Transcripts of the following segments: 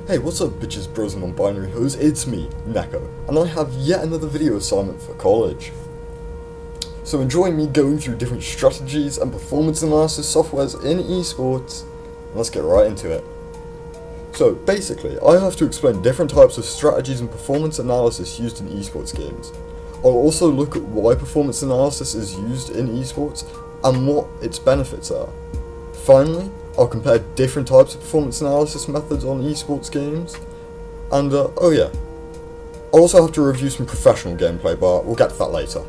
Hey, what's up bitches, bros and non-binary hoes, it's me, Neko, and I have yet another video assignment for college. So enjoy me going through different strategies and performance analysis softwares in eSports, and let's get right into it. So basically, I have to explain different types of strategies and performance analysis used in eSports games. I'll also look at why performance analysis is used in eSports and what its benefits are. Finally, I'll compare different types of performance analysis methods on eSports games, and oh yeah, I'll also have to review some professional gameplay, but we'll get to that later.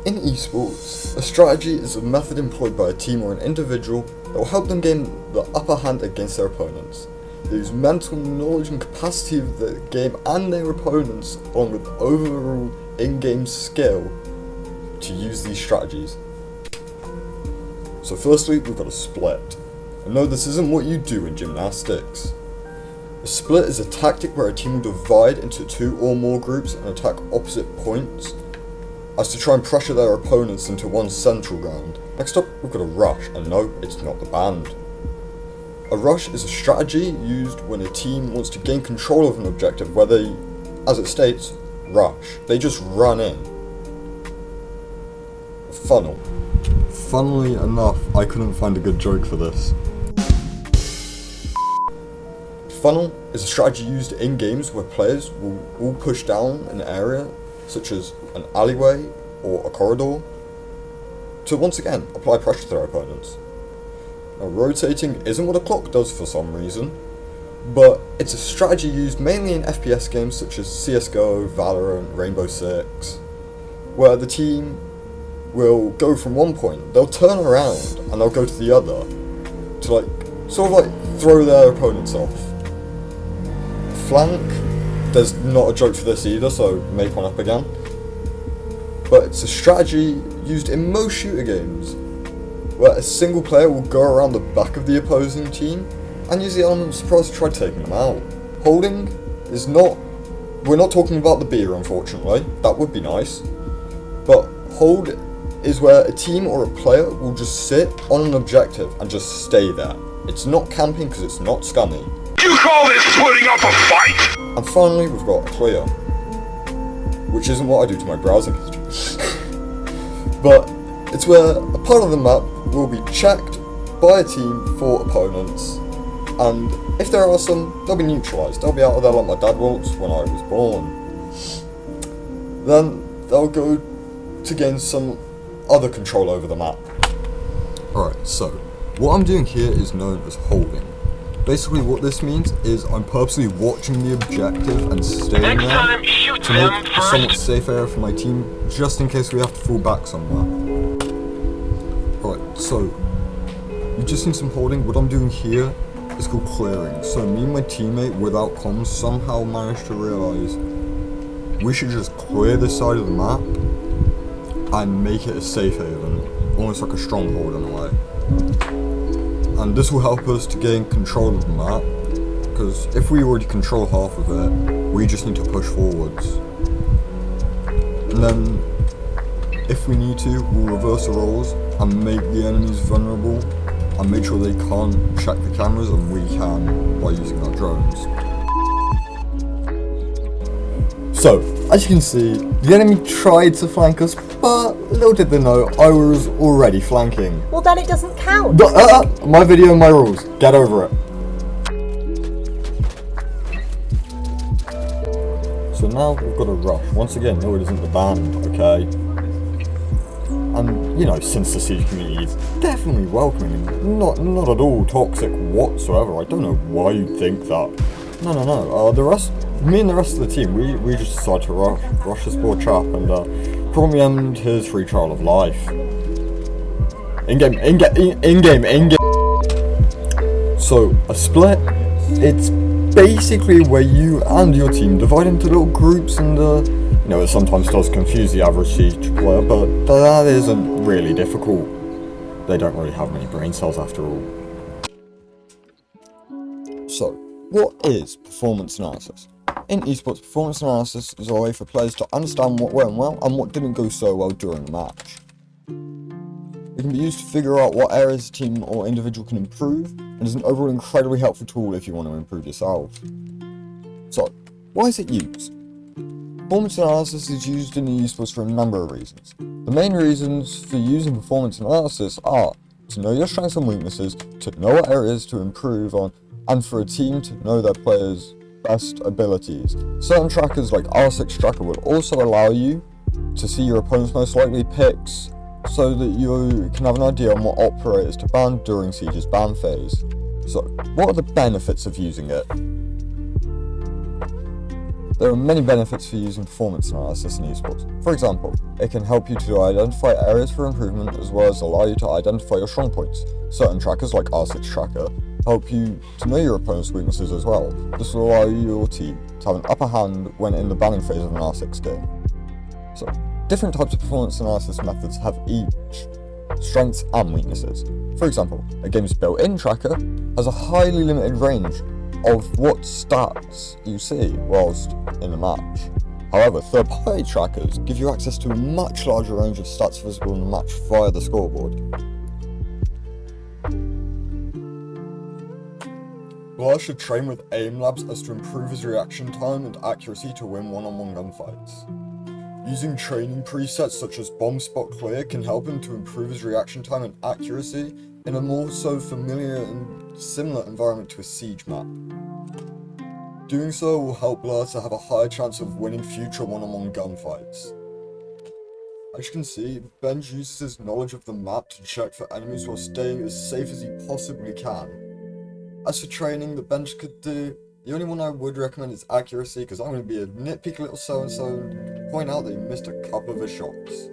In eSports, a strategy is a method employed by a team or an individual that will help them gain the upper hand against their opponents. They use mental knowledge and capacity of the game and their opponents, along with overall in-game skill, to use these strategies. So firstly, we've got a split. And no, this isn't what you do in gymnastics. A split is a tactic where a team will divide into two or more groups and attack opposite points, as to try and pressure their opponents into one central ground. Next up, we've got a rush, and no, it's not the band. A rush is a strategy used when a team wants to gain control of an objective where they, as it states, rush. They just run in. A funnel. Funnily enough, I couldn't find a good joke for this. Funnel is a strategy used in games where players will all push down an area, such as an alleyway or a corridor, to once again apply pressure to their opponents. Now, rotating isn't what a clock does for some reason, but it's a strategy used mainly in FPS games such as CSGO, Valorant, Rainbow Six, where the team will go from one point, they'll turn around and they'll go to the other to sort of throw their opponents off. Flank, there's not a joke for this either, so make one up again. But it's a strategy used in most shooter games, where a single player will go around the back of the opposing team and use the element of surprise to try taking them out. Holding is not, we're not talking about the beer unfortunately, that would be nice, but hold is where a team or a player will just sit on an objective and just stay there. It's not camping because it's not scummy. You call this putting up a fight? And finally, we've got clear, which isn't what I do to my browsing history. But it's where a part of the map will be checked by a team for opponents, and if there are some, they'll be neutralised. They'll be out of there like my dad was when I was born. Then they'll go to gain some other control over the map. Alright, so what I'm doing here is known as holding. Basically what this means is I'm purposely watching the objective and staying there to make a somewhat safe area for my team, just in case we have to fall back somewhere. Alright, so you've just seen some holding. What I'm doing here is called clearing. So me and my teammate without comms somehow managed to realise we should just clear this side of the map and make it a safe haven, almost like a stronghold in a way. And this will help us to gain control of the map, because if we already control half of it, we just need to push forwards. And then, if we need to, we'll reverse the roles and make the enemies vulnerable, and make sure they can't check the cameras, and we can by using our drones. So, as you can see, the enemy tried to flank us, but little did they know I was already flanking. Well, then it doesn't count. My video, my rules. Get over it. So now we've got a rush. Once again, no, it isn't the band, okay? And, you know, since the Siege community is definitely welcoming and not at all toxic whatsoever. I don't know why you'd think that. No. Me and the rest of the team, we just decided to rush this poor chap and probably end his free trial of life. In-game. So, a split, it's basically where you and your team divide into little groups and, you know, it sometimes does confuse the average Siege player, but that isn't really difficult. They don't really have many brain cells after all. So, what is performance analysis? In eSports, performance analysis is a way for players to understand what went well and what didn't go so well during the match. It can be used to figure out what areas a team or individual can improve, and is an overall incredibly helpful tool if you want to improve yourself. So, why is it used? Performance analysis is used in eSports for a number of reasons. The main reasons for using performance analysis are to know your strengths and weaknesses, to know what areas to improve on, and for a team to know their players' best abilities. Certain trackers like R6 Tracker will also allow you to see your opponent's most likely picks so that you can have an idea on what operators to ban during Siege's ban phase. So, what are the benefits of using it? There are many benefits for using performance analysis in esports. For example, it can help you to identify areas for improvement as well as allow you to identify your strong points. Certain trackers like R6 Tracker help you to know your opponent's weaknesses as well. This will allow your team to have an upper hand when in the banning phase of an R6 game. So, different types of performance analysis methods have each strengths and weaknesses. For example, a game's built-in tracker has a highly limited range of what stats you see whilst in the match. However, third-party trackers give you access to a much larger range of stats visible in the match via the scoreboard. Players should train with aim labs as to improve his reaction time and accuracy to win one-on-one gunfights. Using training presets such as Bomb Spot Clear can help him to improve his reaction time and accuracy in a more so familiar and similar environment to a siege map. Doing so will help Blur to have a higher chance of winning future one-on-one gunfights. As you can see, Benj uses his knowledge of the map to check for enemies while staying as safe as he possibly can. As for training that Benj could do, the only one I would recommend is accuracy, because I'm going to be a nitpicky little so-and-so and point out that he missed a couple of his shots.